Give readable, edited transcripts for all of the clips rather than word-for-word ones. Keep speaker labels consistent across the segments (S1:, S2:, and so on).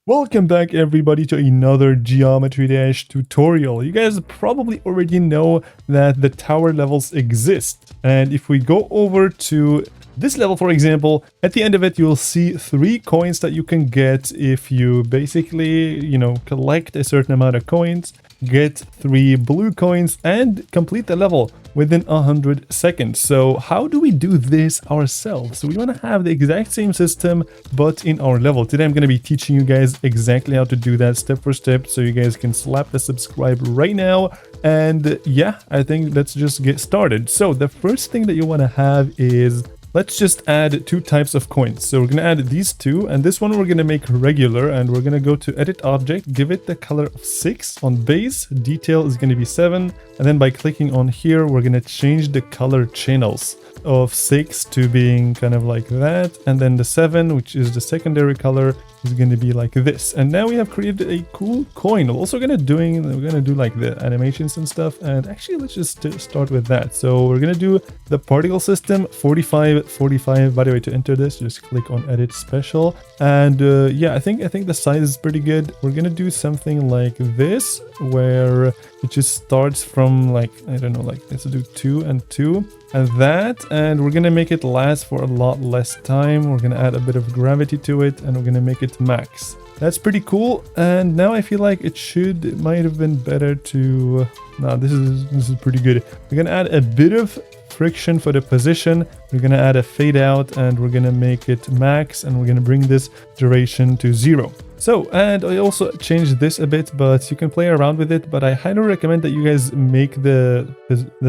S1: Welcome back everybody to another Geometry Dash tutorial. You guys probably already know that the tower levels exist. And if we go over to this level, for example, at the end of it, you'll see 3 coins that you can get if you basically, collect a certain amount of coins, get 3 blue coins, and complete the level within 100 seconds. So how do we do this ourselves? So we want to have the exact same system, but in our level. Today I'm going to be teaching you guys exactly how to do that step for step, so you guys can slap the subscribe right now. And yeah, I think let's just get started. So the first thing that you want to have is, let's just add 2 types of coins. So we're going to add these 2, and this one we're going to make regular, and we're going to go to edit object, give it the color of 6 on base, detail is going to be 7, and then by clicking on here, we're going to change the color channels of 6 to being kind of like that, and then the 7, which is the secondary color, is going to be like this. And now we have created a cool coin. We're also we're gonna do like the animations and stuff, and actually let's just start with that. So we're gonna do the particle system 45. By the way, to enter this, just click on edit special, and yeah, I think the size is pretty good. We're gonna do something like this, where it just starts from, like, I don't know, like, let's do 2 and 2 and that, and we're gonna make it last for a lot less time. We're gonna add a bit of gravity to it, and we're gonna make it max. That's pretty cool. And now I feel like it might have been better to this is pretty good. We're gonna add a bit of friction for the position. We're gonna add a fade out, and we're gonna make it max, and we're gonna bring this duration to 0. So, and I also changed this a bit, but you can play around with it. But I highly recommend that you guys make the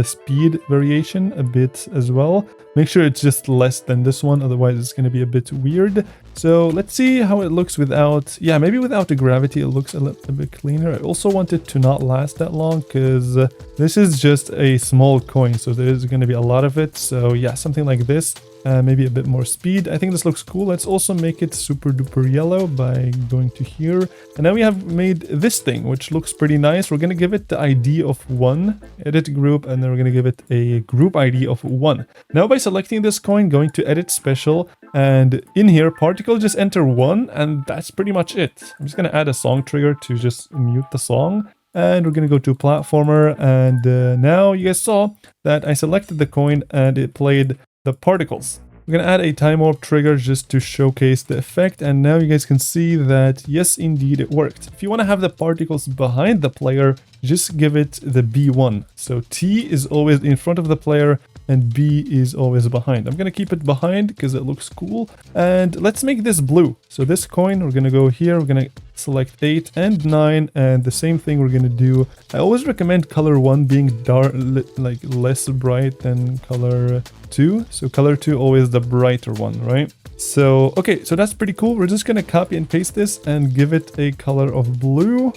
S1: speed variation a bit as well. Make sure it's just less than this one, otherwise it's going to be a bit weird. So let's see how it looks without, yeah, maybe without the gravity it looks a bit cleaner. I also want it to not last that long, because this is just a small coin, so there's going to be a lot of it. So yeah, something like this. Maybe a bit more speed. I think this looks cool. Let's also make it super duper yellow by going to here. And now we have made this thing, which looks pretty nice. We're going to give it the ID of 1, edit group, and then we're going to give it a group ID of 1. Now by selecting this coin, going to edit special, and in here, particle, just enter 1, and that's pretty much it. I'm just going to add a song trigger to just mute the song. And we're going to go to platformer, and now you guys saw that I selected the coin and it played the particles. We're going to add a time warp trigger just to showcase the effect, and now you guys can see that yes, indeed it worked. If you want to have the particles behind the player, just give it the B1. So T is always in front of the player and B is always behind. I'm going to keep it behind because it looks cool. And let's make this blue. So this coin, we're going to go here, we're going to select 8 and 9, and the same thing we're going to do. I always recommend color 1 being dark, like less bright than color 2. So color 2 always the brighter one, right? So okay, so that's pretty cool. We're just going to copy and paste this and give it a color of blue,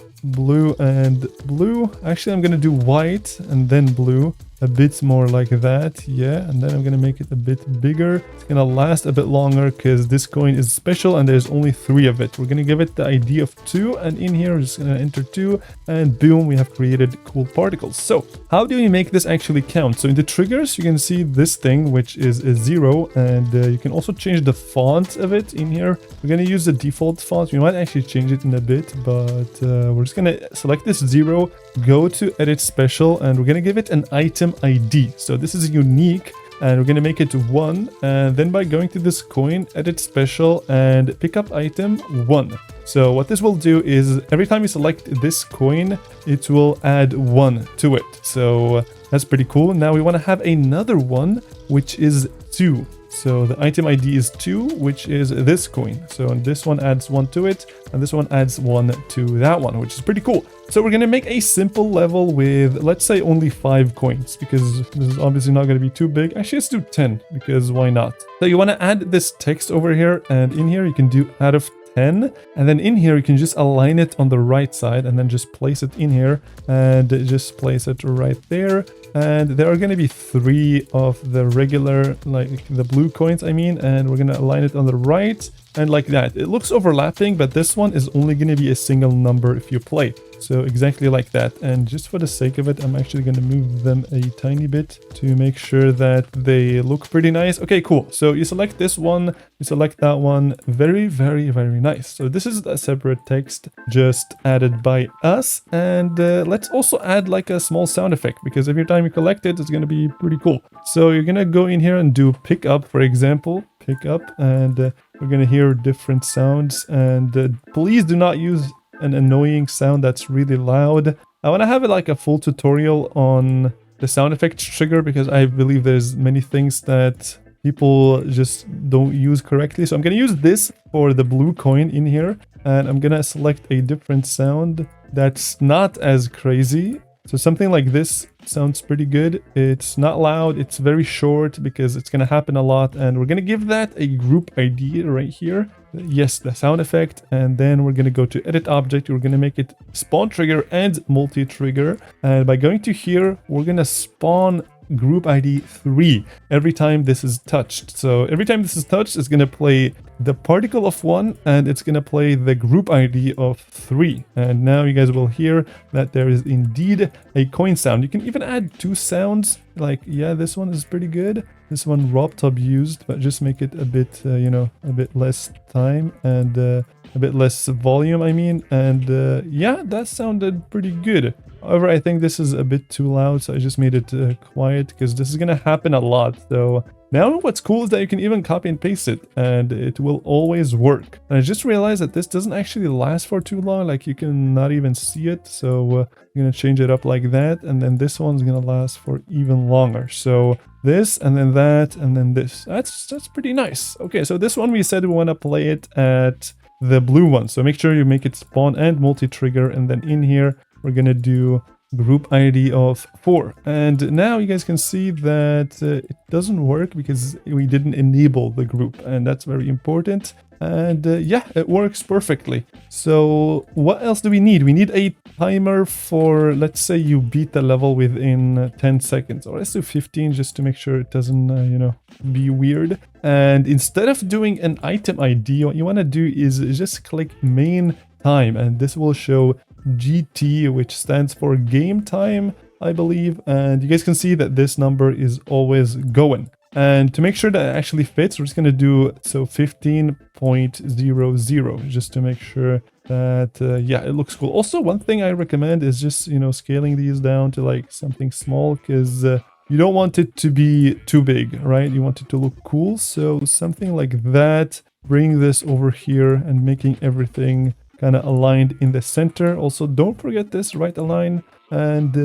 S1: and blue. Actually, I'm going to do white and then blue. A bit more like that, yeah, and then I'm gonna make it a bit bigger. It's gonna last a bit longer because this coin is special and there's only 3 of it. We're gonna give it the ID of 2, and in here we're just gonna enter 2, and boom, we have created cool particles. So how do we make this actually count? So in the triggers, you can see this thing, which is a 0, and you can also change the font of it in here. We're gonna use the default font. We might actually change it in a bit, but we're just gonna select this 0, go to edit special, and we're gonna give it an item ID. So this is unique, and we're going to make it 1, and then by going to this coin, edit special, and pick up item 1. So what this will do is every time you select this coin, it will add 1 to it. So that's pretty cool. Now we want to have another one, which is 2. So the item ID is 2, which is this coin. So this one adds 1 to it, and this one adds 1 to that one, which is pretty cool. So we're going to make a simple level with, let's say, only 5 coins, because this is obviously not going to be too big. Actually, let's do 10, because why not? So you want to add this text over here, and in here you can do out of 10, and then in here you can just align it on the right side and then just place it in here and just place it right there. And there are going to be 3 of the regular, like the blue coins, I mean, and we're going to align it on the right, and like that. It looks overlapping, but this one is only going to be a single number if you play. So exactly like that. And just for the sake of it, I'm actually going to move them a tiny bit to make sure that they look pretty nice. Okay, cool. So you select this one, you select that one. Very, very, very nice. So this is a separate text just added by us. And let's also add like a small sound effect, because every time you collect it, it's going to be pretty cool. So you're going to go in here and do pick up, for example, pick up, and we're going to hear different sounds. And please do not use an annoying sound that's really loud. I want to have it like a full tutorial on the sound effect trigger, because I believe there's many things that people just don't use correctly. So I'm going to use this for the blue coin in here, and I'm going to select a different sound that's not as crazy. So something like this sounds pretty good. It's not loud, it's very short, because it's going to happen a lot, and we're going to give that a group ID right here. Yes, the sound effect. And then we're going to go to edit object. We're going to make it spawn trigger and multi-trigger, and by going to here, we're going to spawn group ID 3 every time this is touched. So every time this is touched, it's going to play the particle of 1, and it's going to play the group ID of 3. And now you guys will hear that there is indeed a coin sound. You can even add 2 sounds, like, yeah, this one is pretty good. This one RobTop used, but just make it a bit, you know, a bit less time and a bit less volume, I mean. And yeah, that sounded pretty good. However, I think this is a bit too loud, so I just made it quiet, because this is going to happen a lot. So now what's cool is that you can even copy and paste it, and it will always work. And I just realized that this doesn't actually last for too long, like you can not even see it. So I'm going to change it up like that, and then this one's going to last for even longer. So this, and then that, and then this. That's pretty nice. Okay, so this one we said we want to play it at the blue one. So make sure you make it spawn and multi-trigger, and then in here, we're going to do group ID of 4. And now you guys can see that it doesn't work because we didn't enable the group, and that's very important. And yeah, it works perfectly. So what else do we need? We need a timer for, let's say you beat the level within 10 seconds, or let's do 15 just to make sure it doesn't, you know, be weird. And instead of doing an item ID, what you want to do is just click main time, and this will show GT, which stands for game time, I believe. And you guys can see that this number is always going. And to make sure that it actually fits, we're just going to do so 15.00 just to make sure that yeah, it looks cool. Also, one thing I recommend is just, you know, scaling these down to like something small, because you don't want it to be too big, right? You want it to look cool. So something like that. Bring this over here and making everything kind of aligned in the center. Also, don't forget this right align. And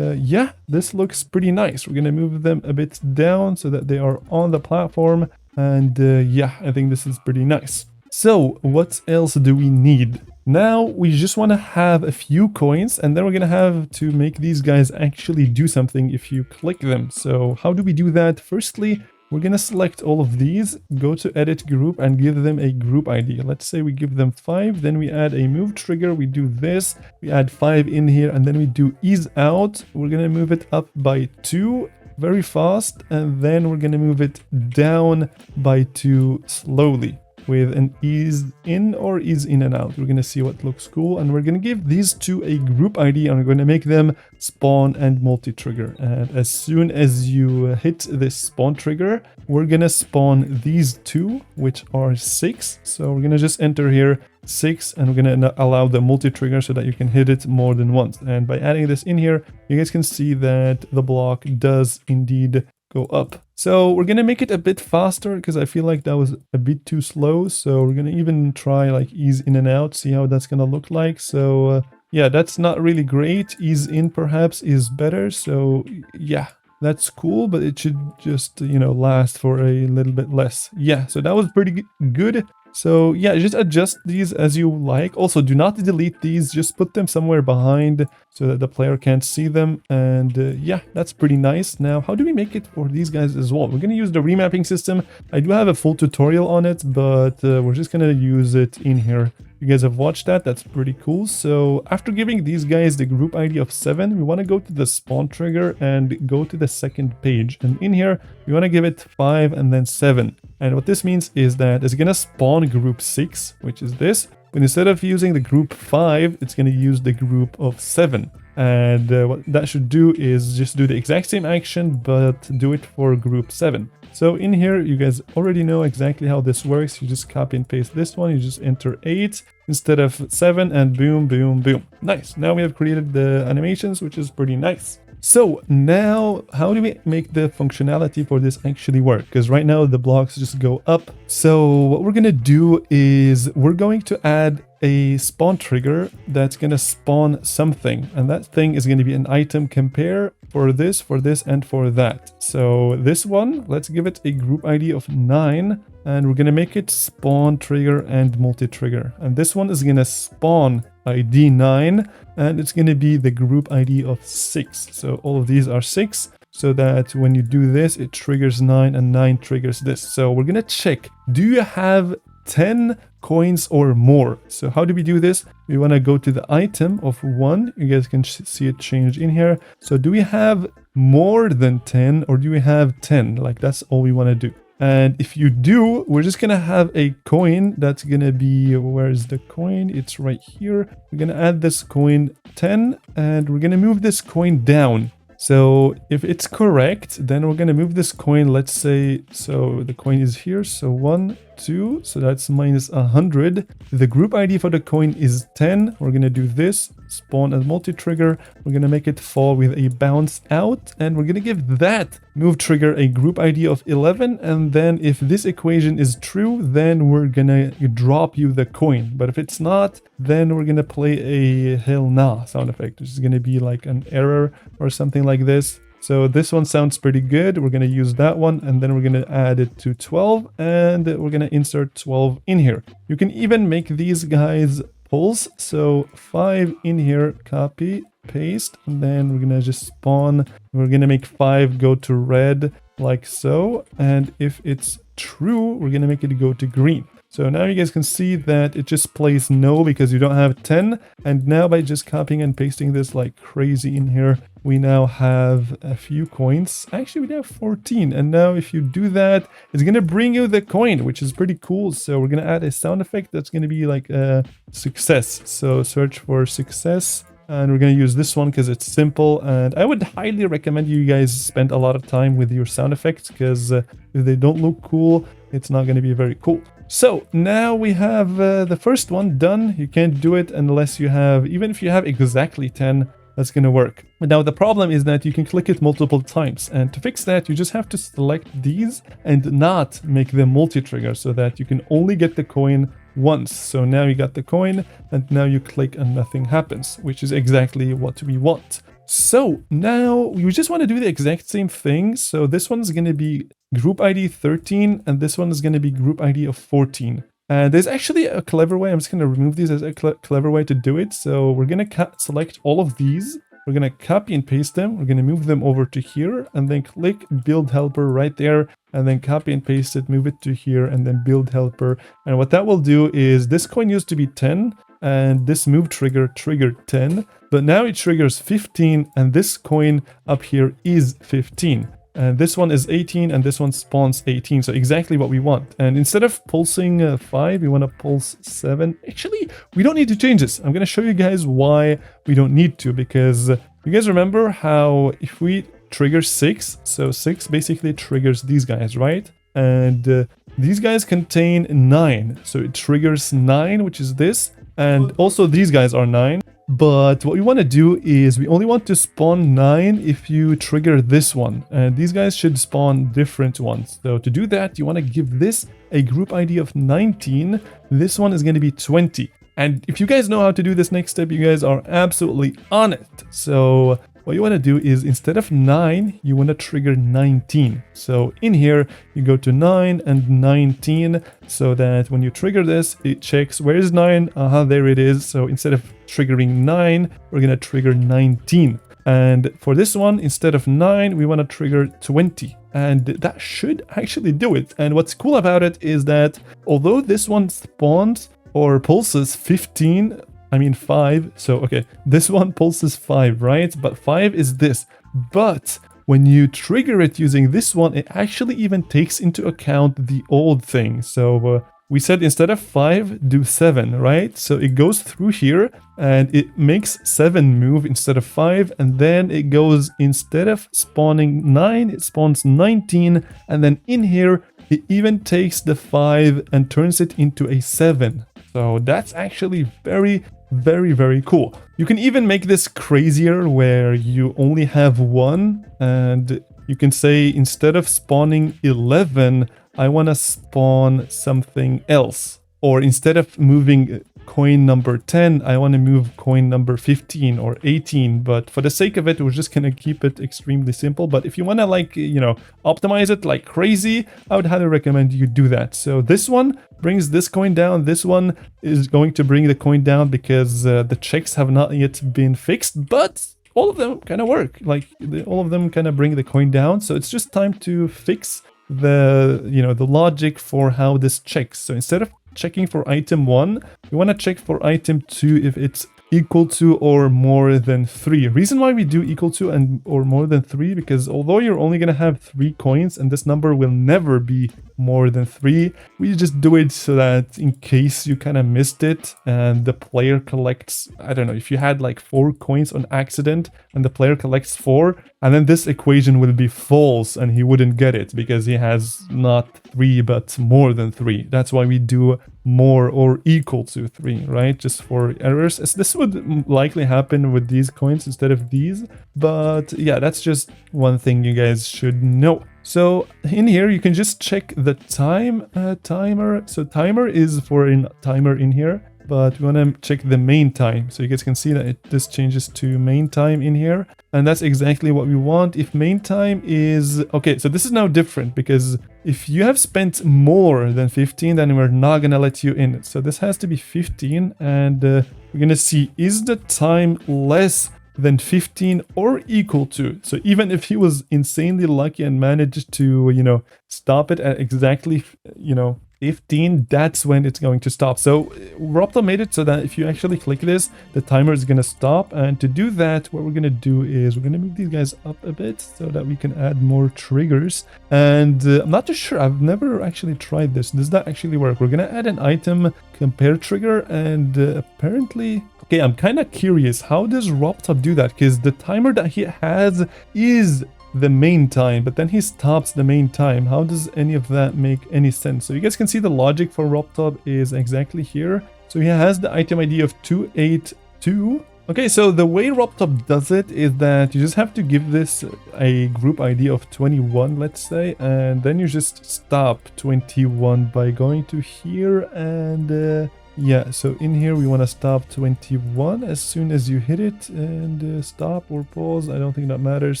S1: yeah, this looks pretty nice. We're gonna move them a bit down so that they are on the platform. And yeah, I think this is pretty nice. So what else do we need? Now we just want to have a few coins, and then we're gonna have to make these guys actually do something if you click them. So how do we do that? Firstly, we're going to select all of these, go to edit group, and give them a group ID. Let's say we give them 5, then we add a move trigger, we do this, we add 5 in here, and then we do ease out. We're going to move it up by 2 very fast, and then we're going to move it down by 2 slowly with an ease in or ease in and out. We're going to see what looks cool, and we're going to give these two a group ID, and we're going to make them spawn and multi-trigger. And as soon as you hit this spawn trigger, we're going to spawn these two, which are 6. So we're going to just enter here 6, and we're going to allow the multi-trigger so that you can hit it more than once. And by adding this in here, you guys can see that the block does indeed go up. So we're gonna make it a bit faster because I feel like that was a bit too slow. So we're gonna even try like ease in and out, see how that's gonna look like. So yeah, that's not really great. Ease in perhaps is better. So yeah, that's cool, but it should just, you know, last for a little bit less. Yeah, so that was pretty good. So yeah, just adjust these as you like. Also, do not delete these, just put them somewhere behind so that the player can't see them. And yeah, that's pretty nice. Now, how do we make it for these guys as well? We're going to use the remapping system. I do have a full tutorial on it, but we're just going to use it in here You guys have watched that. That's pretty cool. So after giving these guys the group ID of 7, we want to go to the spawn trigger and go to the second page. And in here, we want to give it 5 and then 7. And what this means is that it's going to spawn group 6, which is this. But instead of using the group 5, it's going to use the group of 7. And what that should do is just do the exact same action, but do it for group 7. So in here, you guys already know exactly how this works. You just copy and paste this one. You just enter 8 instead of 7 and boom, boom, boom. Nice. Now we have created the animations, which is pretty nice. So now, how do we make the functionality for this actually work? Because right now the blocks just go up. So what we're going to do is we're going to add a spawn trigger that's going to spawn something. And that thing is going to be an item compare for this, and for that. So this one, let's give it a group ID of 9. And we're going to make it spawn trigger and multi-trigger. And this one is going to spawn ID 9. And it's going to be the group ID of 6. So all of these are 6. So that when you do this, it triggers 9 and 9 triggers this. So we're going to check, do you have 10 coins or more? So how do we do this? We want to go to the item of 1. You guys can see it change in here. So do we have more than 10 or do we have 10? Like that's all we want to do. And if you do, we're just going to have a coin that's going to be, where is the coin? It's right here. We're going to add this coin 10 and we're going to move this coin down. So if it's correct, then we're going to move this coin, let's say, so the coin is here. So 1, 2, so that's minus 100. The group ID for the coin is 10. We're going to do this, spawn and multi-trigger. We're going to make it fall with a bounce out. And we're going to give that move trigger a group ID of 11. And then if this equation is true, then we're going to drop you the coin. But if it's not, then we're going to play a hell nah sound effect, which is going to be like an error or something like this. So this one sounds pretty good. We're going to use that one and then we're going to add it to 12 and we're going to insert 12 in here. You can even make these guys pulls. So 5 in here, copy, paste, and then we're going to just spawn. We're going to make 5 go to red like so. And if it's true, we're going to make it go to green. So now you guys can see that it just plays no because you don't have 10. And now by just copying and pasting this like crazy in here, we now have a few coins. Actually, we have 14. And now if you do that, it's going to bring you the coin, which is pretty cool. So we're going to add a sound effect that's going to be like a success. So search for success. And we're going to use this one because it's simple. And I would highly recommend you guys spend a lot of time with your sound effects because if they don't look cool, it's not going to be very cool. So now we have the first one done. You can't do it unless you have, even if you have exactly 10, that's going to work. But now the problem is that you can click it multiple times. And to fix that, you just have to select these and not make them multi-trigger so that you can only get the coin once. So now you got the coin and now you click and nothing happens, which is exactly what we want. So now we just want to do the exact same thing. So this one's going to be group ID 13 and this one is going to be group ID of 14. And there's actually a clever way. I'm just going to remove these as a clever way to do it. So we're going to select all of these. We're going to copy and paste them. We're going to move them over to here and then click build helper right there and then copy and paste it, move it to here and then build helper. And what that will do is this coin used to be 10 and this move trigger triggered 10, but now it triggers 15 and this coin up here is 15. And this one is 18 and this one spawns 18. So exactly what we want. And instead of pulsing 5, we want to pulse 7. Actually, we don't need to change this. I'm going to show you guys why we don't need to. Because you guys remember how if we trigger 6, so 6 basically triggers these guys, right? And these guys contain 9. So it triggers 9, which is this. And also these guys are 9. But what we want to do is we only want to spawn 9 if you trigger this one. And these guys should spawn different ones. So to do that, you want to give this a group ID of 19. This one is going to be 20. And if you guys know how to do this next step, you guys are absolutely on it. So what you want to do is instead of 9, you want to trigger 19. So in here, you go to 9 and 19 so that when you trigger this, it checks where is 9? There it is. So instead of triggering 9, we're going to trigger 19. And for this one, instead of 9, we want to trigger 20. And that should actually do it. And what's cool about it is that although this one spawns or pulses 15, I mean 5. So, okay, this one pulses 5, right? But 5 is this. But when you trigger it using this one, it actually even takes into account the old thing. So we said instead of 5, do 7, right? So it goes through here and it makes 7 move instead of 5. And then it goes, instead of spawning 9, it spawns 19. And then in here, it even takes the 5 and turns it into a 7. So that's actually very, very cool. You can even make this crazier where you only have 1 and you can say instead of spawning 11, I want to spawn something else. Or instead of moving coin number 10, I want to move coin number 15 or 18. But for the sake of it, we're just going to keep it extremely simple. But if you want to, like, you know, optimize it like crazy, I would highly recommend you do that. So this one brings this coin down. This one is going to bring the coin down because the checks have not yet been fixed, but all of them kind of work. Like, all of them kind of bring the coin down. So it's just time to fix the, you know, the logic for how this checks. So instead of checking for item 1, we want to check for item 2 if it's equal to or more than 3. Reason why we do equal to and or more than 3, because although you're only going to have 3 coins and this number will never be more than 3, we just do it so that in case you kind of missed it and the player collects, I don't know, if you had like 4 coins on accident and the player collects 4, and then this equation will be false and he wouldn't get it because he has not 3 but more than 3. That's why we do more or equal to 3, right? Just for errors. As this would likely happen with these coins instead of these, but yeah, that's just one thing you guys should know. So in here you can just check the timer. So timer is for a timer in here, but we want to check the main time. So you guys can see that this changes to main time in here, and that's exactly what we want. If main time is okay, so this is now different because if you have spent more than 15, then we're not gonna let you in. So this has to be 15, and we're gonna see, is the time less than 15 or equal to? So even if he was insanely lucky and managed to, you know, stop it at exactly, you know, 15, that's when it's going to stop. So RobTop made it so that if you actually click this, the timer is going to stop. And to do that, what we're going to do is we're going to move these guys up a bit so that we can add more triggers. And I'm not too sure, I've never actually tried this. Does that actually work? We're going to add an item compare trigger, and apparently, okay, I'm kind of curious, how does RobTop do that? Because the timer that he has is the main time, but then he stops the main time. How does any of that make any sense? So you guys can see the logic for RobTop is exactly here. So he has the item ID of 282. Okay, so the way RobTop does it is that you just have to give this a group ID of 21, let's say, and then you just stop 21 by going to here and yeah, so in here we want to stop 21 as soon as you hit it, and stop or pause, I don't think that matters.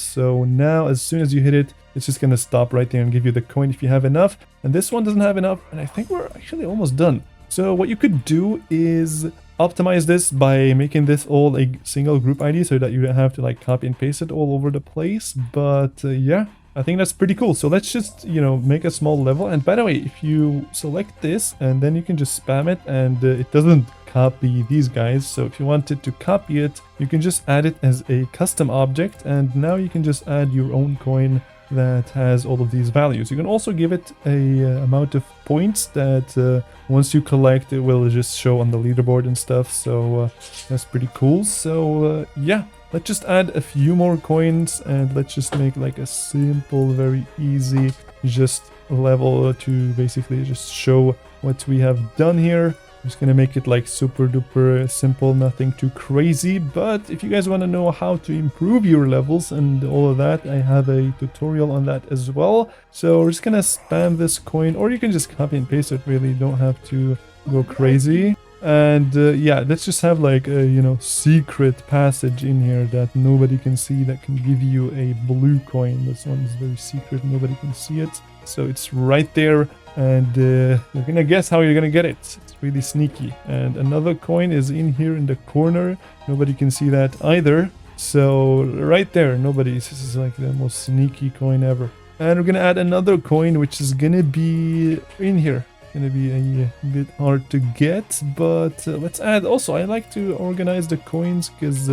S1: So now as soon as you hit it, it's just going to stop right there and give you the coin if you have enough. And this one doesn't have enough, and I think we're actually almost done. So what you could do is optimize this by making this all a single group ID so that you don't have to like copy and paste it all over the place. But yeah, I think that's pretty cool. So let's just, you know, make a small level. And by the way, if you select this and then you can just spam it, and it doesn't copy these guys. So if you wanted to copy it, you can just add it as a custom object, and now you can just add your own coin that has all of these values. You can also give it a amount of points that once you collect, it will just show on the leaderboard and stuff. So that's pretty cool. So yeah, let's just add a few more coins, and let's just make like a simple, very easy just level to basically just show what we have done here. I'm just gonna make it like super duper simple, nothing too crazy. But if you guys want to know how to improve your levels and all of that, I have a tutorial on that as well. So we're just gonna spam this coin, or you can just copy and paste it, really, you don't have to go crazy. And yeah, let's just have like a, you know, secret passage in here that nobody can see, that can give you a blue coin. This one is very secret, nobody can see it. So it's right there, and you're gonna guess how you're gonna get it. It's really sneaky. And another coin is in here in the corner, nobody can see that either. So right there, this is like the most sneaky coin ever. And we're gonna add another coin, which is gonna be in here. gonna be a bit hard to get, but let's add. Also, I like to organize the coins because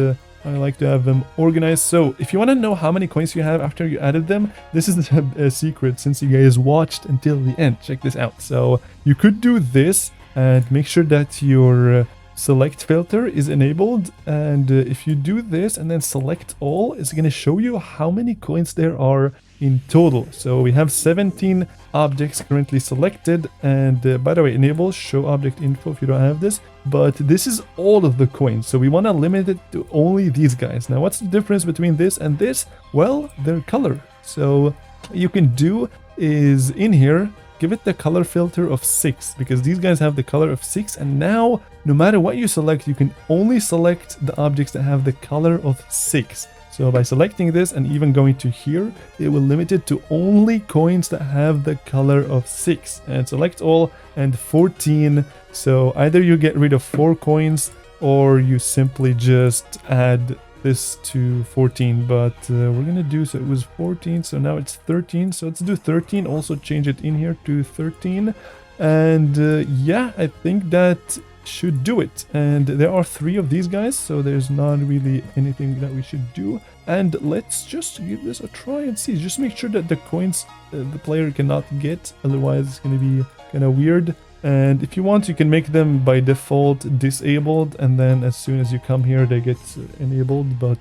S1: I like to have them organized. So if you want to know how many coins you have after you added them, this is a secret since you guys watched until the end. Check this out. So you could do this and make sure that your select filter is enabled, and if you do this and then select all, it's going to show you how many coins there are in total. So we have 17 objects currently selected, and by the way, enable show object info if you don't have this, but this is all of the coins, so we want to limit it to only these guys. Now what's the difference between this and this? Well, their color. So what you can do is in here give it the color filter of 6, because these guys have the color of 6, and now no matter what you select, you can only select the objects that have the color of 6. So by selecting this and even going to here, it will limit it to only coins that have the color of 6. And select all and 14. So either you get rid of 4 coins or you simply just add this to 14, but we're gonna do, so it was 14, so now it's 13, so let's do 13. Also change it in here to 13, and yeah, I think that should do it. And there are 3 of these guys, so there's not really anything that we should do. And let's just give this a try and see. Just make sure that the coins the player cannot get, otherwise it's gonna be kind of weird. And if you want, you can make them by default disabled, and then as soon as you come here they get enabled, but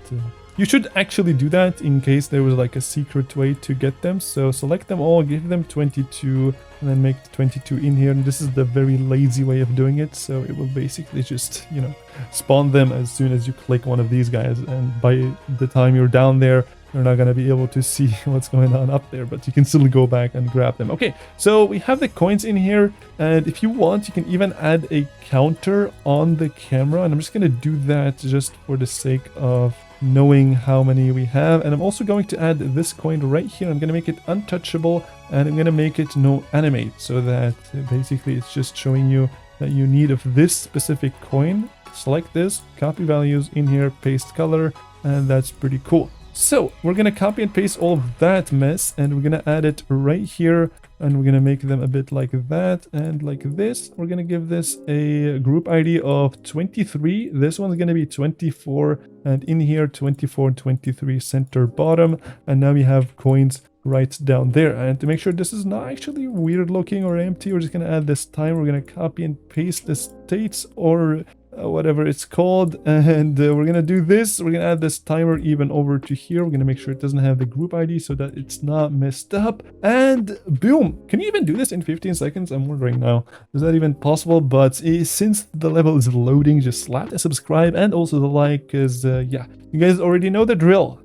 S1: you should actually do that in case there was like a secret way to get them. So select them all, give them 22, and then make 22 in here. And this is the very lazy way of doing it, so it will basically just, you know, spawn them as soon as you click one of these guys, and by the time you're down there, you're not going to be able to see what's going on up there, but you can still go back and grab them. Okay, so we have the coins in here, and if you want, you can even add a counter on the camera, and I'm just going to do that just for the sake of knowing how many we have. And I'm also going to add this coin right here. I'm going to make it untouchable, and I'm going to make it no animate, so that basically it's just showing you that you need of this specific coin. Select this, copy values in here, paste color, and that's pretty cool. So we're going to copy and paste all of that mess, and we're going to add it right here, and we're going to make them a bit like that and like this. We're going to give this a group ID of 23. This one's going to be 24, and in here 24 and 23 center bottom. And now we have coins right down there. And to make sure this is not actually weird looking or empty, we're just going to add this time. We're going to copy and paste the states, or whatever it's called, and we're gonna do this. We're gonna add this timer even over to here. We're gonna make sure it doesn't have the group ID so that it's not messed up, and boom. Can you even do this in 15 seconds? I'm wondering now, is that even possible? But since the level is loading, just slap the subscribe and also the like, because yeah, you guys already know the drill.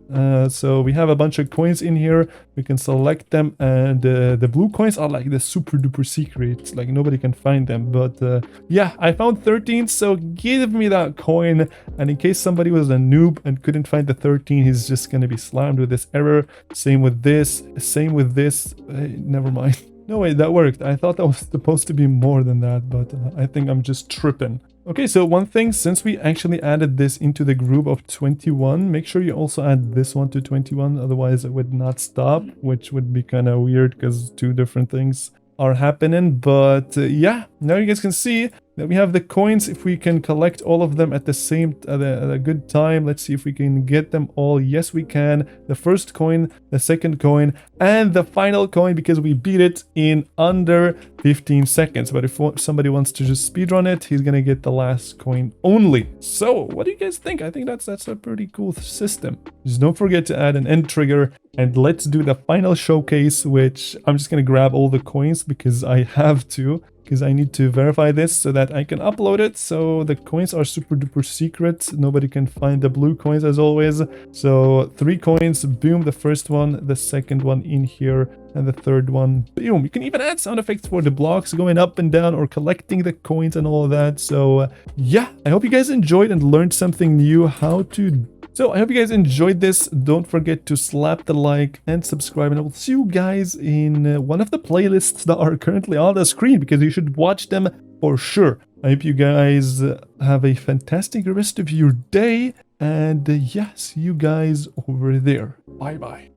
S1: So we have a bunch of coins in here. We can select them, and the blue coins are like the super duper secrets, like nobody can find them. But yeah, I found 13, so give me that coin. And in case somebody was a noob and couldn't find the 13, he's just gonna be slammed with this error. Same with this, same with this. Never mind. No way, that worked. I thought that was supposed to be more than that, but I think I'm just tripping. Okay, so one thing, since we actually added this into the group of 21, make sure you also add this one to 21, otherwise it would not stop, which would be kind of weird because 2 different things are happening. But yeah, now you guys can see that we have the coins. If we can collect all of them at the same at a good time, let's see if we can get them all. Yes, we can. The first coin, the second coin, and the final coin, because we beat it in under 15 seconds. But if somebody wants to just speedrun it, he's gonna get the last coin only. So what do you guys think? I think that's a pretty cool system. Just don't forget to add an end trigger, and let's do the final showcase, which I'm just gonna grab all the coins because I have to, because I need to verify this so that I can upload it. So the coins are super duper secret. Nobody can find the blue coins as always. So 3 coins, boom, the first one, the second one in here, and the third one, boom. You can even add sound effects for the blocks going up and down or collecting the coins and all of that. So yeah, I hope you guys enjoyed and learned something new how to. So I hope you guys enjoyed this. Don't forget to slap the like and subscribe, and I will see you guys in one of the playlists that are currently on the screen, because you should watch them for sure. I hope you guys have a fantastic rest of your day, and yeah, see you guys over there. Bye bye.